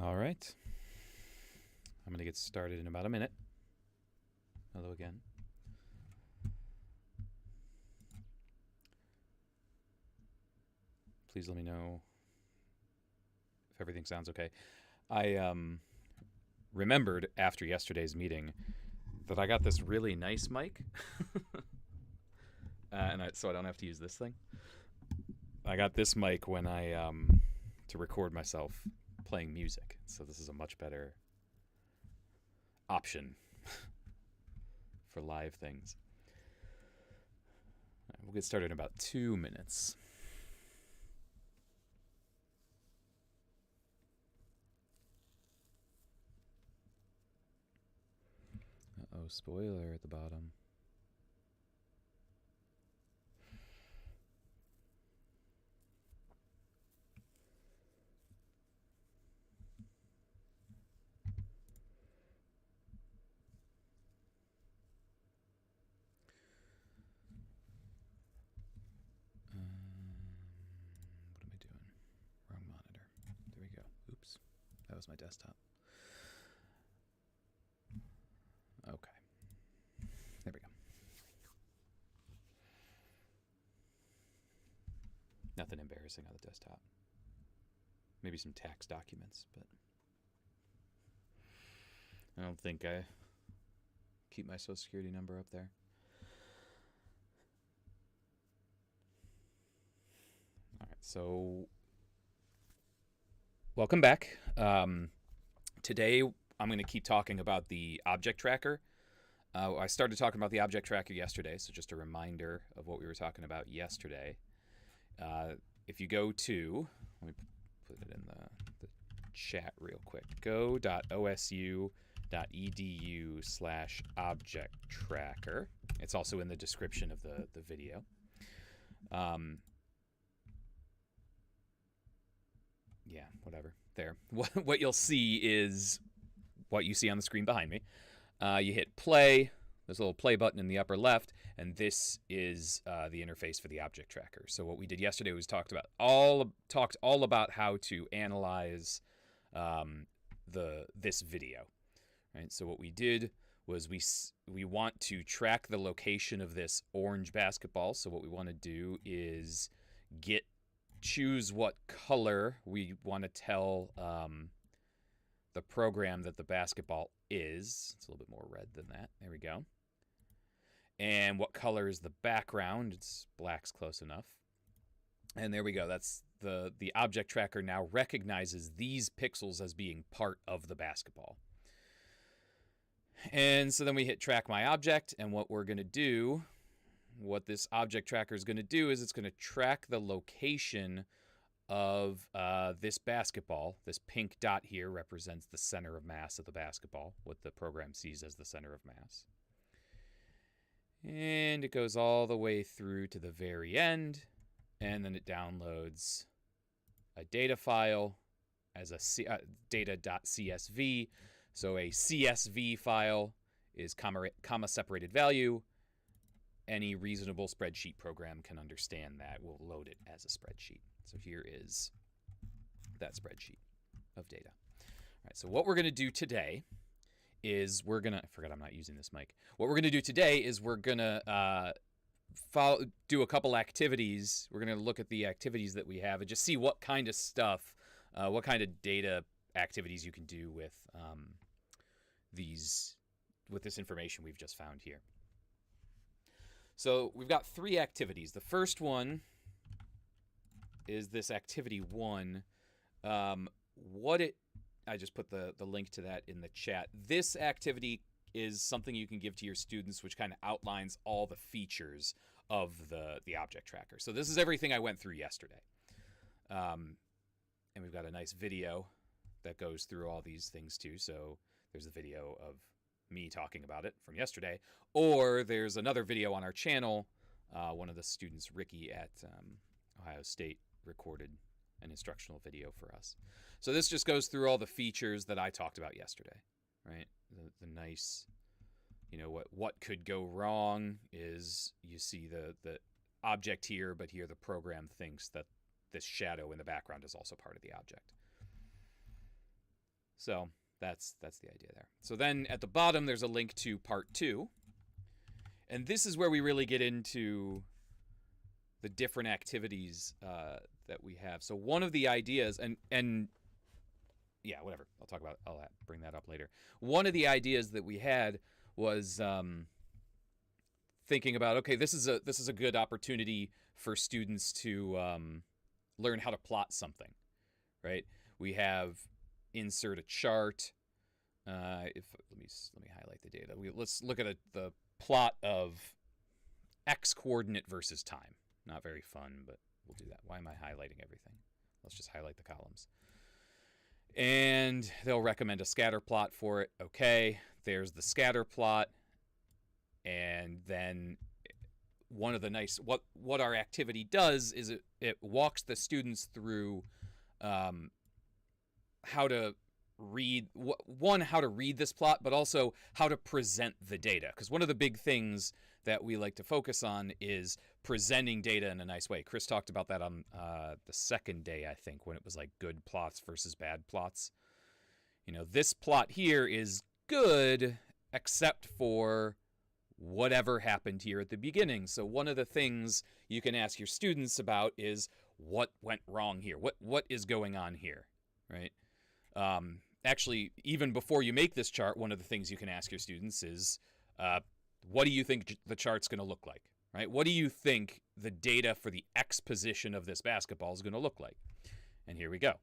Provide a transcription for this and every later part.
All right. I'm going to get started in about a minute. Hello again. Please let me know if everything sounds okay. I remembered after yesterday's meeting that I got this really nice mic, so I don't have to use this thing. I got this mic when I to record myself playing music, so this is a much better option for live things. All right, we'll get started in about 2 minutes. Uh-oh, spoiler at the bottom. What am I doing? Wrong monitor. There we go. Oops. That was my desktop. Okay. There we go. Nothing embarrassing on the desktop. Maybe some tax documents, but I don't think I keep my social security number up there. All right, so welcome back. Today I'm going to keep talking about the object tracker. I started talking about the object tracker yesterday, so just a reminder of what we were talking about yesterday. If you go to, let me put it in the chat real quick, go.osu.edu/object tracker. It's also in the description of the video. Yeah, whatever. There. What you'll see is what you see on the screen behind me. You hit play. There's a little play button in the upper left, and this is the interface for the object tracker. So what we did yesterday was talked all about how to analyze this video, right? So what we did was we want to track the location of this orange basketball. So what we want to do is choose what color we want to tell the program that the basketball is. It's a little bit more red than that. There we go. And what color is the background? It's black's close enough. And there we go. That's the object tracker now recognizes these pixels as being part of the basketball. And so then we hit track my object, and what this object tracker is going to do is it's going to track the location of this basketball. This pink dot here represents the center of mass of the basketball, what the program sees as the center of mass. And it goes all the way through to the very end, and then it downloads a data file as a data.csv. So a CSV file is comma separated value. Any reasonable spreadsheet program can understand that. We'll load it as a spreadsheet. So here is that spreadsheet of data. All right, so what we're going to do today is I forgot I'm not using this mic. What we're going to do today is we're going to do a couple activities. We're going to look at the activities that we have and just see what kind of stuff, what kind of data activities you can do with this information we've just found here. So we've got 3 activities. The first one is this activity 1. I just put the link to that in the chat. This activity is something you can give to your students, which kind of outlines all the features of the object tracker. So this is everything I went through yesterday. And we've got a nice video that goes through all these things too. So there's a video of me talking about it from yesterday, or there's another video on our channel. One of the students, Ricky at Ohio State, recorded an instructional video for us. So this just goes through all the features that I talked about yesterday, right? The nice, what could go wrong is you see the object here, but here the program thinks that this shadow in the background is also part of the object. So that's the idea there. So then at the bottom, there's a link to part 2. And this is where we really get into the different activities that we have. So one of the ideas, and yeah, whatever. I'll bring that up later. One of the ideas that we had was thinking about, okay, this is a good opportunity for students to learn how to plot something, right? We have insert a chart. Let me highlight the data. Let's look at the plot of x coordinate versus time. Not very fun, but we'll do that. Why am I highlighting everything? Let's just highlight the columns. And they'll recommend a scatter plot for it. Okay, there's the scatter plot. And then one of the nice, what our activity does is it walks the students through how to read, how to read this plot, but also how to present the data. Because one of the big things that we like to focus on is presenting data in a nice way. Chris talked about that on the second day, I think, when it was like good plots versus bad plots. You know, this plot here is good, except for whatever happened here at the beginning. So one of the things you can ask your students about is what went wrong here? What is going on here, right? Actually, even before you make this chart, one of the things you can ask your students is, what do you think the chart's going to look like, right? What do you think the data for the X position of this basketball is going to look like? And here we go.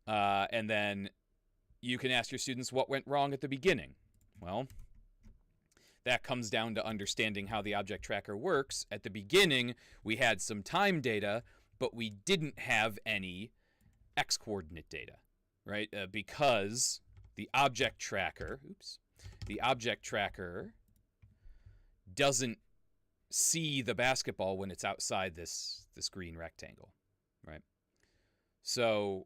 And then you can ask your students what went wrong at the beginning. Well, that comes down to understanding how the object tracker works. At the beginning, we had some time data, but we didn't have any X coordinate data, right? Because the object tracker, doesn't see the basketball when it's outside this green rectangle, right? So,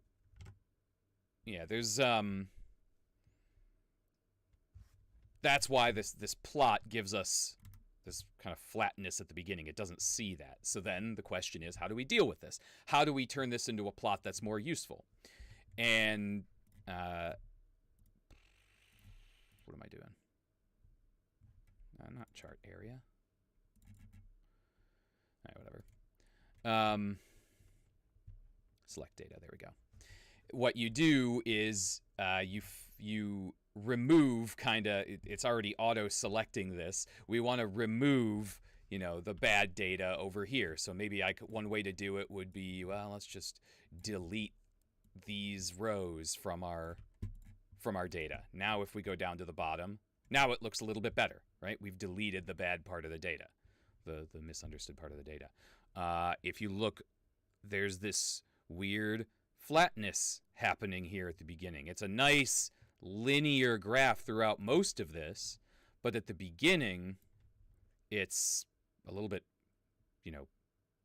yeah, there's that's why this plot gives us this kind of flatness at the beginning. It doesn't see that. So then the question is, how do we deal with this? How do we turn this into a plot that's more useful? And what am I doing? Not chart area. All right, whatever. Select data. There we go. What you do is you remove it's already auto-selecting this. We want to remove, the bad data over here. So maybe one way to do it would be, well, let's just delete these rows from our data. Now if we go down to the bottom, now it looks a little bit better, right? We've deleted the bad part of the data, the misunderstood part of the data. If you look, there's this weird flatness happening here at the beginning. It's a nice linear graph throughout most of this, but at the beginning, it's a little bit,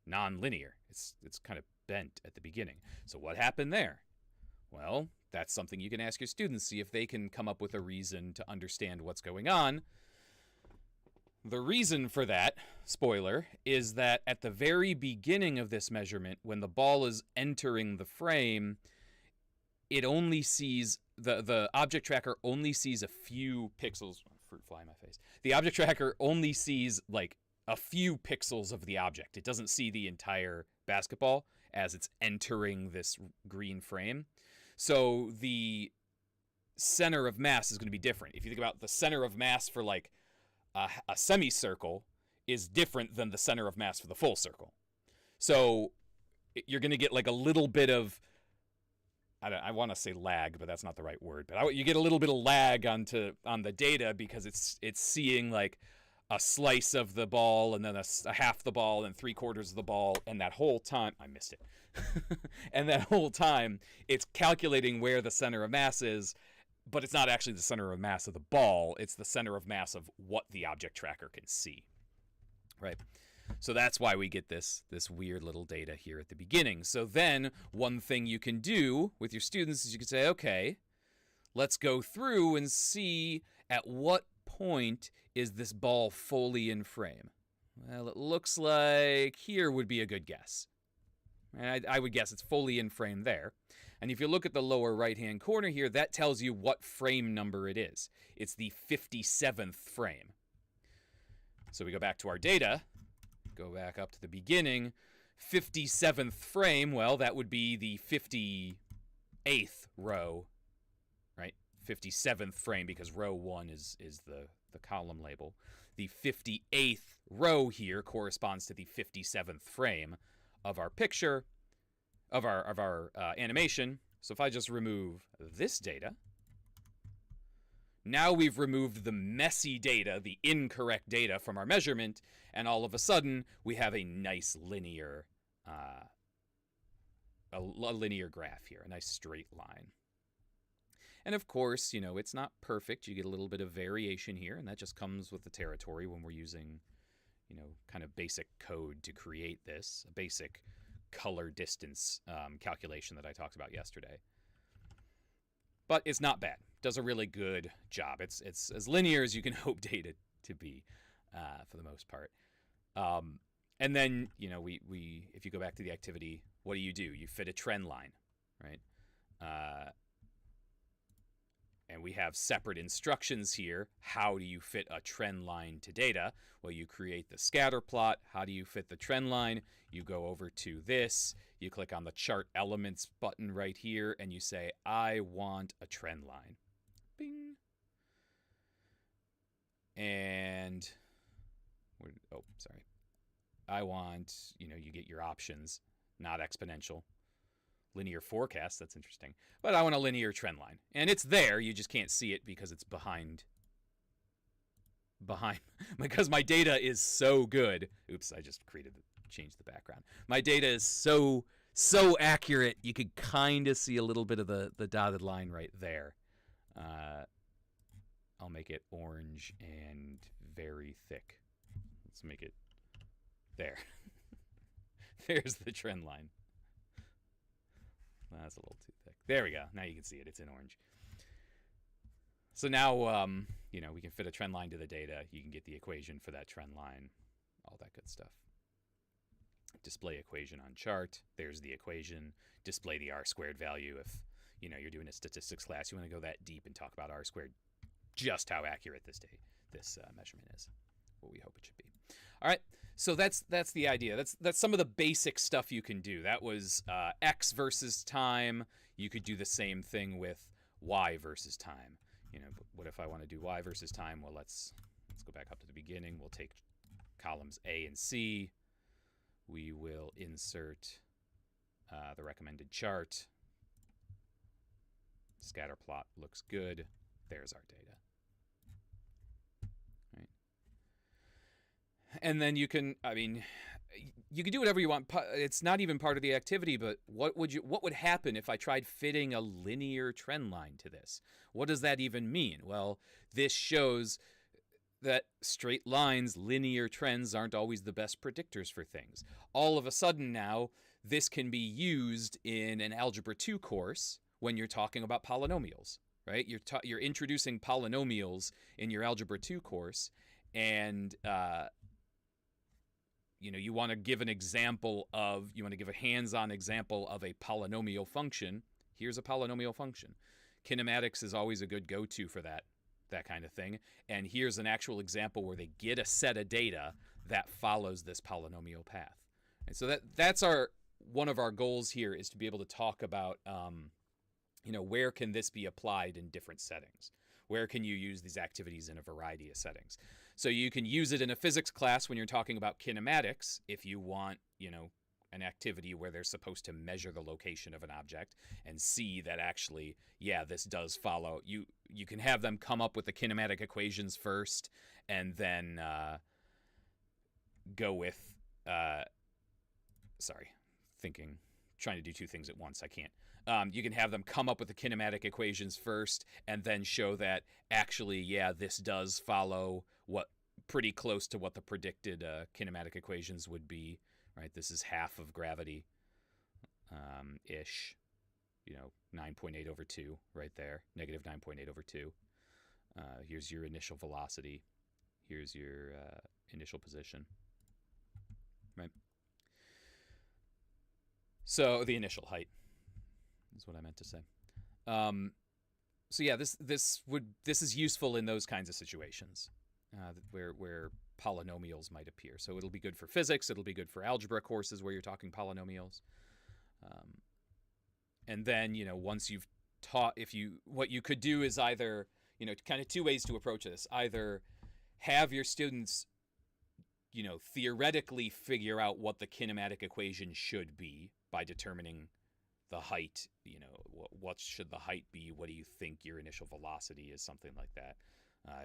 non-linear. It's kind of bent at the beginning. So what happened there? Well, that's something you can ask your students, see if they can come up with a reason to understand what's going on. The reason for that, spoiler, is that at the very beginning of this measurement, when the ball is entering the frame, it only sees, the object tracker only sees a few pixels. Fruit fly in my face. The object tracker only sees like a few pixels of the object. It doesn't see the entire basketball as it's entering this green frame. So the center of mass is going to be different. If you think about the center of mass for like a semicircle is different than the center of mass for the full circle. So you're going to get like a little bit of, I want to say lag, but that's not the right word. But you get a little bit of lag on the data because it's seeing like a slice of the ball and then a half the ball and 3/4 of the ball, and that whole time I missed it. And that whole time it's calculating where the center of mass is, but it's not actually the center of mass of the ball. It's the center of mass of what the object tracker can see, right? So that's why we get this weird little data here at the beginning. So then one thing you can do with your students is you can say, okay, let's go through and see at what point is this ball fully in frame. Well, it looks like here would be a good guess. And I would guess it's fully in frame there. And if you look at the lower right-hand corner here, that tells you what frame number it is. It's the 57th frame. So we go back to our data, go back up to the beginning, 57th frame, well, that would be the 58th row, right? 57th frame, because row 1 is the column label. The 58th row here corresponds to the 57th frame of our picture, of our animation. So if I just remove this data, now we've removed the messy data, the incorrect data from our measurement, and all of a sudden we have a nice linear, a linear graph here, a nice straight line. And of course, it's not perfect. You get a little bit of variation here, and that just comes with the territory when we're using, kind of basic code to create this, a basic color distance calculation that I talked about yesterday. But it's not bad. Does a really good job. It's as linear as you can hope data to be, for the most part. And then, we if you go back to the activity, what do? You fit a trend line, right? And we have separate instructions here. How do you fit a trend line to data? Well, you create the scatter plot. How do you fit the trend line? You go over to this. You click on the Chart Elements button right here, and you say, I want a trend line. Bing. And, I want, you get your options, not exponential. Linear forecast, that's interesting. But I want a linear trend line. And it's there, you just can't see it because it's behind, because my data is so good. Oops, I just changed the background. My data is so accurate, you could kind of see a little bit of the dotted line right there. I'll make it orange and very thick. Let's make it there. There's the trend line. That's a little too thick. There we go. Now you can see it. It's in orange. So now, we can fit a trend line to the data. You can get the equation for that trend line, all that good stuff. Display equation on chart. There's the equation. Display the R-squared value. If, you're doing a statistics class, you want to go that deep and talk about R-squared, just how accurate this measurement is, what we hope it should be. All right. So that's the idea. That's some of the basic stuff you can do. That was X versus time. You could do the same thing with Y versus time. But what if I want to do Y versus time? Well, let's go back up to the beginning. We'll take columns A and C. We will insert the recommended chart. Scatter plot looks good. There's our data. And then you can do whatever you want. It's not even part of the activity, but what would happen if I tried fitting a linear trend line to this? What does that even mean? Well, this shows that straight lines, linear trends aren't always the best predictors for things. All of a sudden now, this can be used in an Algebra 2 course when you're talking about polynomials, right? You're introducing polynomials in your Algebra 2 course, and you want to give a hands-on example of a polynomial function. Here's a polynomial function. Kinematics is always a good go-to for that kind of thing. And here's an actual example where they get a set of data that follows this polynomial path. And so that's one of our goals here, is to be able to talk about, where can this be applied in different settings? Where can you use these activities in a variety of settings? So you can use it in a physics class when you're talking about kinematics, if you want, an activity where they're supposed to measure the location of an object and see that actually, this does follow. You can have them come up with the kinematic equations first, and then go with, trying to do two things at once. I can't. You can have them come up with the kinematic equations first, and then show that actually, this does follow pretty close to what the predicted kinematic equations would be, right? This is half of gravity, ish, 9.8 over 2 right there, negative 9.8 over 2. Here's your initial velocity. Here's your initial position, right? So the initial height. is what I meant to say. So yeah, this is useful in those kinds of situations where polynomials might appear. So it'll be good for physics. It'll be good for algebra courses where you're talking polynomials. And then, once you've taught, what you could do is either, kind of two ways to approach this. Either have your students, theoretically figure out what the kinematic equation should be by determining the height, what should the height be? What do you think your initial velocity is? Something like that.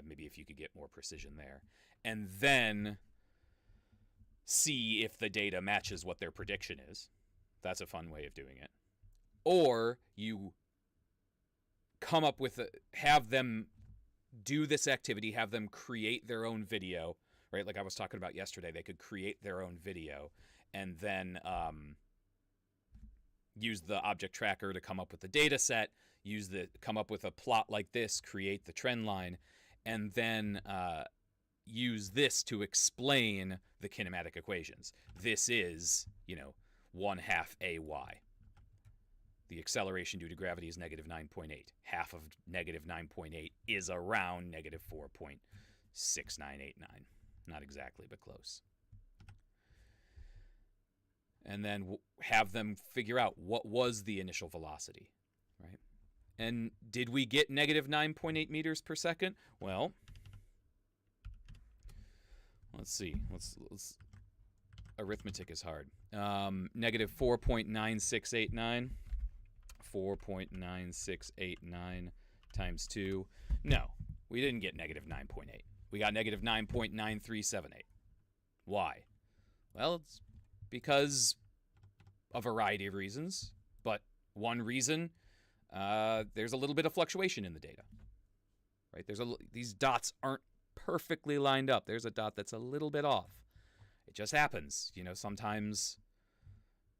Maybe if you could get more precision there. And then see if the data matches what their prediction is. That's a fun way of doing it. Or you come up with have them do this activity, have them create their own video, right? Like I was talking about yesterday, they could create their own video and then use the object tracker to come up with the data set, come up with a plot like this, create the trend line, and then use this to explain the kinematic equations. This is, 1/2 AY. The acceleration due to gravity is negative 9.8. Half of negative 9.8 is around negative 4.6989. Not exactly, but close. And then have them figure out what was the initial velocity, right? And did we get negative 9.8 meters per second? Well, let's see. Let's arithmetic is hard. Negative 4.9689. 4.9689 times 2. No, we didn't get negative 9.8. We got negative 9.9378. Why? Well, it's because a variety of reasons, but one reason, there's a little bit of fluctuation in the data, right? These dots aren't perfectly lined up. There's a dot that's a little bit off. It just happens, sometimes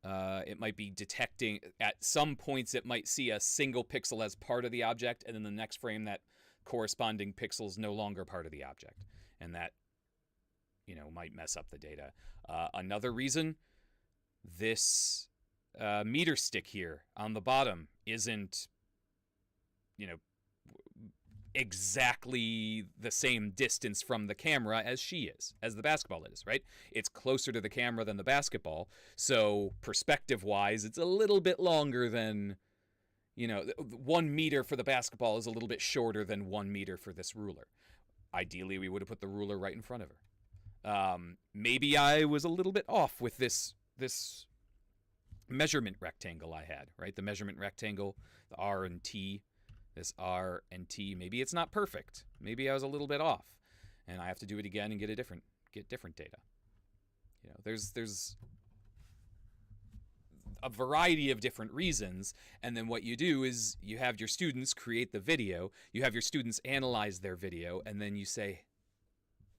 it might be detecting, at some points it might see a single pixel as part of the object, and then the next frame that corresponding pixel is no longer part of the object. And that, might mess up the data. Another reason, this meter stick here on the bottom isn't, exactly the same distance from the camera as the basketball is, right? It's closer to the camera than the basketball. So perspective-wise, it's a little bit longer than, 1 meter for the basketball is a little bit shorter than 1 meter for this ruler. Ideally, we would have put the ruler right in front of her. Maybe I was a little bit off with this measurement rectangle I had, right? The measurement rectangle, the R and T, this R and T, maybe it's not perfect. Maybe I was a little bit off, and I have to do it again and get different data. There's a variety of different reasons, and then what you do is you have your students create the video, you have your students analyze their video, and then you say,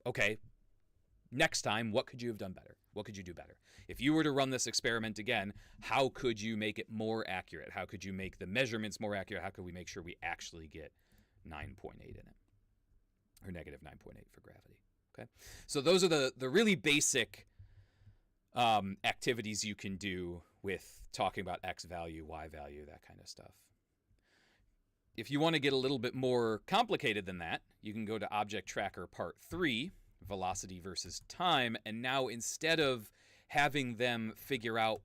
okay, next time, what could you have done better? What could you do better? If you were to run this experiment again, how could you make it more accurate? How could you make the measurements more accurate? How could we make sure we actually get 9.8 in it? Or negative 9.8 for gravity. Okay? So those are the really basic activities you can do with talking about X value, Y value, that kind of stuff. If you want to get a little bit more complicated than that, you can go to Object Tracker Part 3, Velocity versus Time, and now instead of having them figure out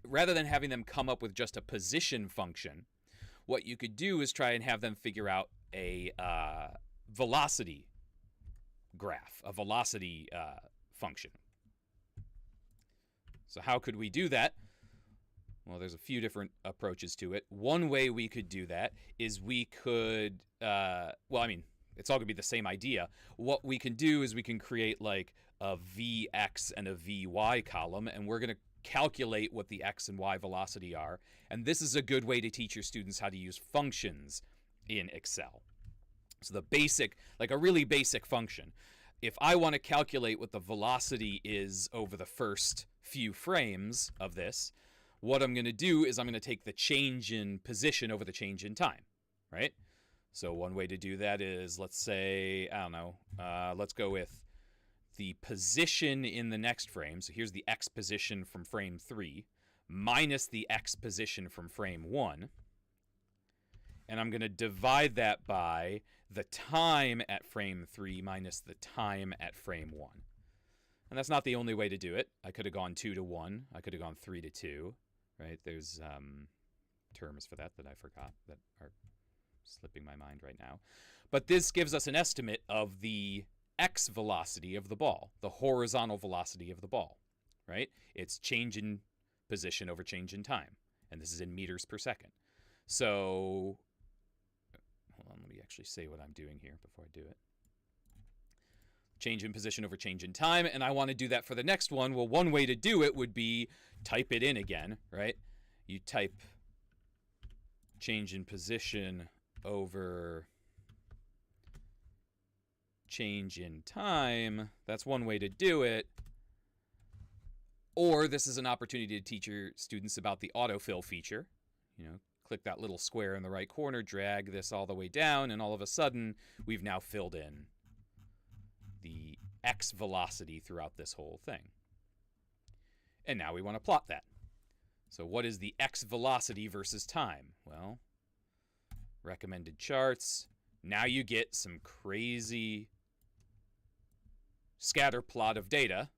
rather than having them come up with just a position function, what you could do is try and have them figure out a velocity graph, a velocity function. So how could we do that? Well, there's a few different approaches to it. One way we could do that is we could, it's all going to be the same idea. What we can do is we can create like a Vx and a Vy column, and we're going to calculate what the X and Y velocity are. And this is a good way to teach your students how to use functions in Excel. So the basic, like a really basic function. If I want to calculate what the velocity is over the first few frames of this, what I'm going to do is I'm going to take the change in position over the change in time, right? So one way to do that is, let's say, let's go with the position in the next frame. So here's the X position from frame 3 minus the x position from frame 1. And I'm going to divide that by the time at frame 3 minus the time at frame 1. And that's not the only way to do it. I could have gone 2 to 1. I could have gone 3 to 2. Right? There's terms for that I forgot that are slipping my mind right now. But this gives us an estimate of the x velocity of the ball, the horizontal velocity of the ball, right? It's change in position over change in time. And this is in meters per second. So, hold on, let me actually say what I'm doing here before I do it. Change in position over change in time, and I want to do that for the next one. Well, one way to do it would be type it in again, right? You type change in position over change in time. That's one way to do it. Or this is an opportunity to teach your students about the autofill feature. You know, click that little square in the right corner, drag this all the way down, and all of a sudden, we've now filled in the x velocity throughout this whole thing. And now we want to plot that. So what is the x velocity versus time? Well, recommended charts. Now you get some crazy scatter plot of data.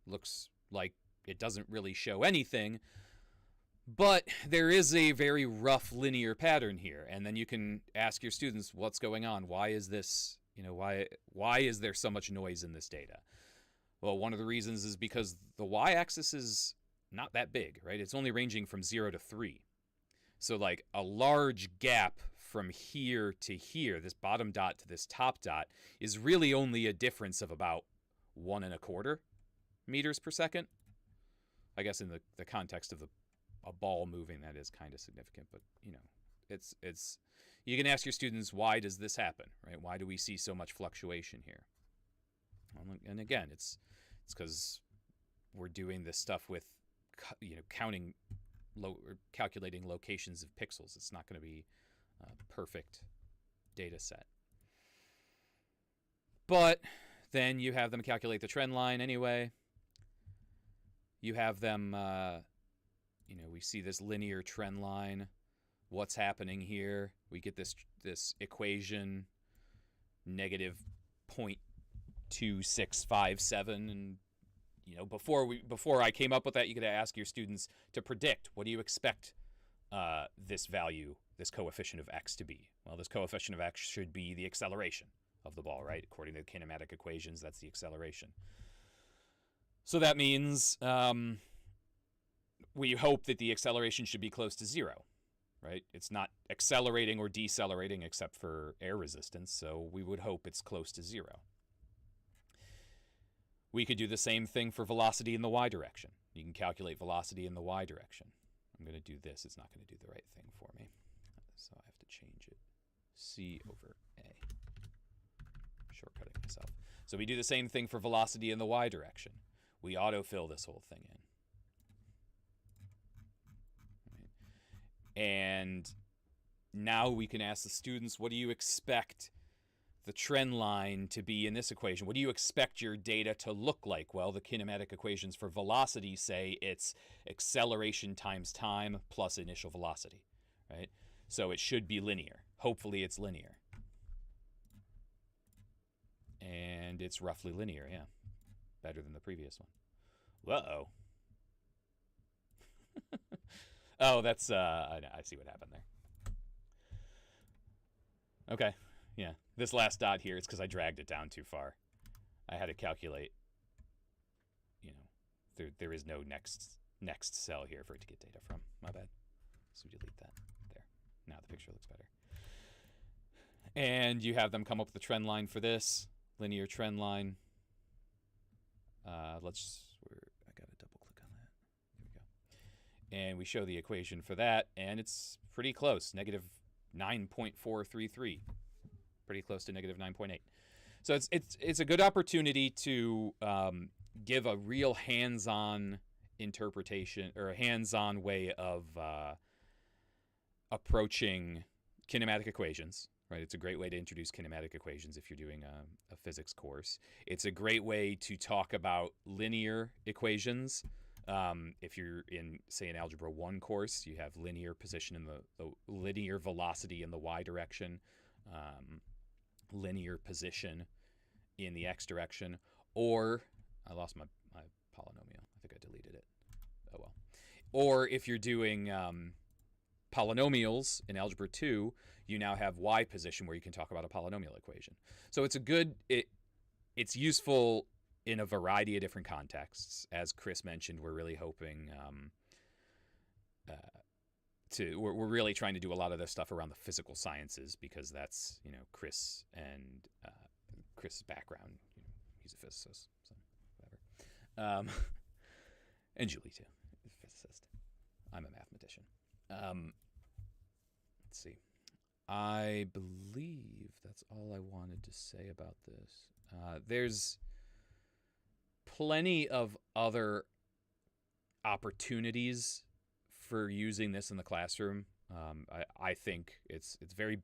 Looks like it doesn't really show anything, but there is a very rough linear pattern here. And then you can ask your students, what's going on? Why is this, why is there so much noise in this data? Well, one of the reasons is because the y-axis is not that big, right? It's only ranging from 0 to 3. So like a large gap from here to here, this bottom dot to this top dot, is really only a difference of about 1 1/4 meters per second. I guess in the context of a ball moving, that is kind of significant, but it's you can ask your students, why does this happen, right? Why do we see so much fluctuation here? And again, it's because we're doing this stuff with counting or calculating locations of pixels. It's not going to be a perfect data set. But then you have them calculate the trend line anyway. You have them, we see this linear trend line. What's happening here? We get this equation, negative 0.2657, and before I came up with that, you could ask your students to predict, what do you expect this value, this coefficient of x to be? Well, this coefficient of x should be the acceleration of the ball, right? According to the kinematic equations, that's the acceleration. So that means we hope that the acceleration should be close to 0, right? It's not accelerating or decelerating except for air resistance, so we would hope it's close to 0. We could do the same thing for velocity in the y direction. You can calculate velocity in the y direction. I'm going to do this. It's not going to do the right thing for me, so I have to change it. C over A. Shortcutting myself. So we do the same thing for velocity in the y direction. We autofill this whole thing in. And now we can ask the students, what do you expect the trend line to be in this equation? What do you expect your data to look like? Well, the kinematic equations for velocity say it's acceleration times time plus initial velocity, right? So it should be linear. Hopefully it's linear. And it's roughly linear, yeah. Better than the previous one. Uh-oh. Oh, that's, I see what happened there. Okay, yeah. This last dot here, it's because I dragged it down too far. I had to calculate, there is no next cell here for it to get data from. My bad. So delete that. There. Now the picture looks better. And you have them come up with the trend line for this. Linear trend line. I got to double click on that. There we go. And we show the equation for that, and it's pretty close, negative 9.433. Pretty close to negative 9.8. So it's a good opportunity to give a real hands-on interpretation or a hands-on way of approaching kinematic equations. Right, it's a great way to introduce kinematic equations if you're doing a physics course. It's a great way to talk about linear equations If you're in, say, an Algebra 1 course, you have linear position in the linear velocity in the y direction, linear position in the x direction, or I lost my polynomial. I think I deleted it. Oh well. Or if you're doing polynomials in Algebra 2, you now have y position where you can talk about a polynomial equation. So it's useful in a variety of different contexts. As Chris mentioned, we're really hoping we're really trying to do a lot of this stuff around the physical sciences, because that's, Chris and Chris's background. He's a physicist, so whatever. And Julie too, a physicist. I'm a mathematician. Let's see. I believe that's all I wanted to say about this. There's plenty of other opportunities for using this in the classroom. I think it's a very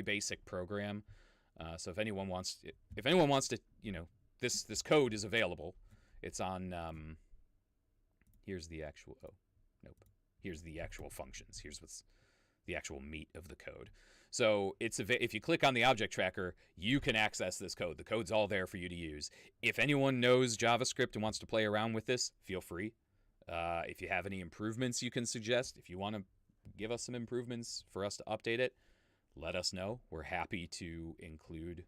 basic program. So if anyone wants to, this code is available. It's on. Here's the actual. Oh, nope. Here's the actual functions. Here's what's the actual meat of the code. So if you click on the object tracker, you can access this code. The code's all there for you to use. If anyone knows JavaScript and wants to play around with this, feel free. If you have any improvements you can suggest, if you want to give us some improvements for us to update it, let us know. We're happy to include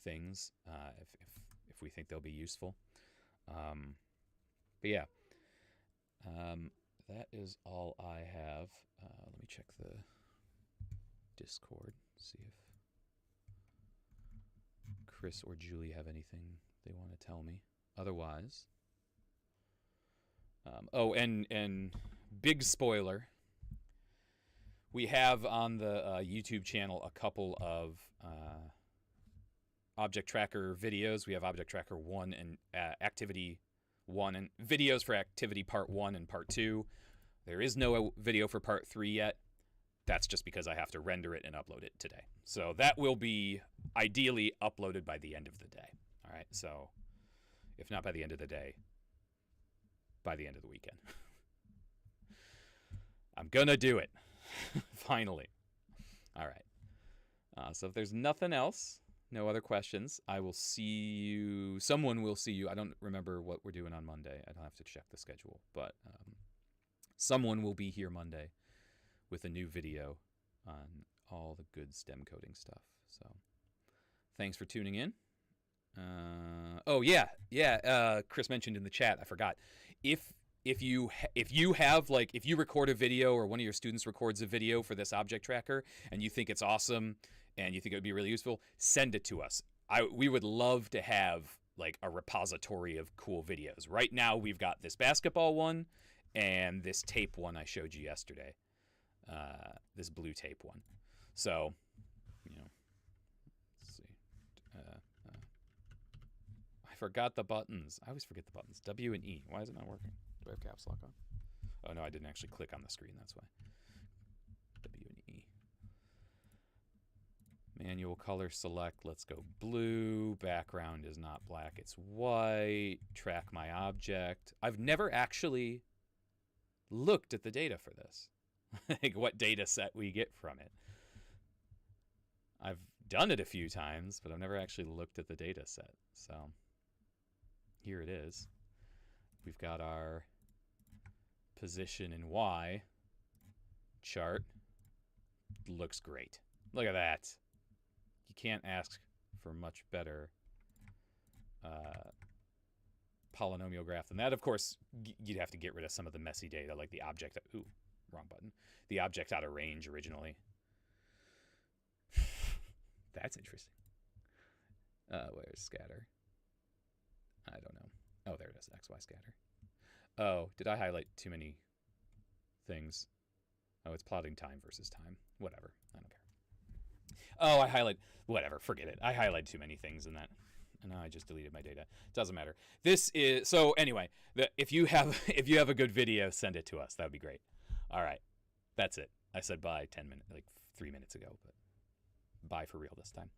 things if we think they'll be useful. But yeah, that is all I have. Let me check the Discord, see if Chris or Julie have anything they want to tell me. Otherwise, and big spoiler, we have on the YouTube channel a couple of Object Tracker videos. We have Object Tracker 1 and Activity 1 and videos for Activity Part 1 and Part 2. There is no video for Part 3 yet. That's just because I have to render it and upload it today. So that will be ideally uploaded by the end of the day. All right, so if not by the end of the day, by the end of the weekend. I'm going to do it, finally. All right. So if there's nothing else, no other questions, I will see you. Someone will see you. I don't remember what we're doing on Monday. I don't have to check the schedule, but someone will be here Monday with a new video on all the good STEM coding stuff. So thanks for tuning in. Chris mentioned in the chat, I forgot. If you record a video, or one of your students records a video for this object tracker and you think it's awesome and you think it would be really useful, send it to us. We would love to have like a repository of cool videos. Right now we've got this basketball one and this tape one I showed you yesterday. This blue tape one. So, let's see. I forgot the buttons. I always forget the buttons. W and E. Why is it not working? Do I have caps lock on? Oh, no, I didn't actually click on the screen. That's why. W and E. Manual color select. Let's go blue. Background is not black. It's white. Track my object. I've never actually looked at the data for this. Like what data set we get from it. I've done it a few times, but I've never actually looked at the data set. So here it is. We've got our position in Y chart. Looks great. Look at that. You can't ask for much better polynomial graph than that. Of course, you'd have to get rid of some of the messy data, like the object. Ooh, wrong button. The object out of range originally. That's interesting. Where's scatter? I don't know. Oh, there it is. XY scatter. Oh, did I highlight too many things? Oh, it's plotting time versus time. Whatever. I don't care. Oh, I highlight. Whatever. Forget it. I highlight too many things in that. And now I just deleted my data. Doesn't matter. This is so. Anyway, if you have a good video, send it to us. That would be great. All right. That's it. I said bye 3 minutes ago, but bye for real this time.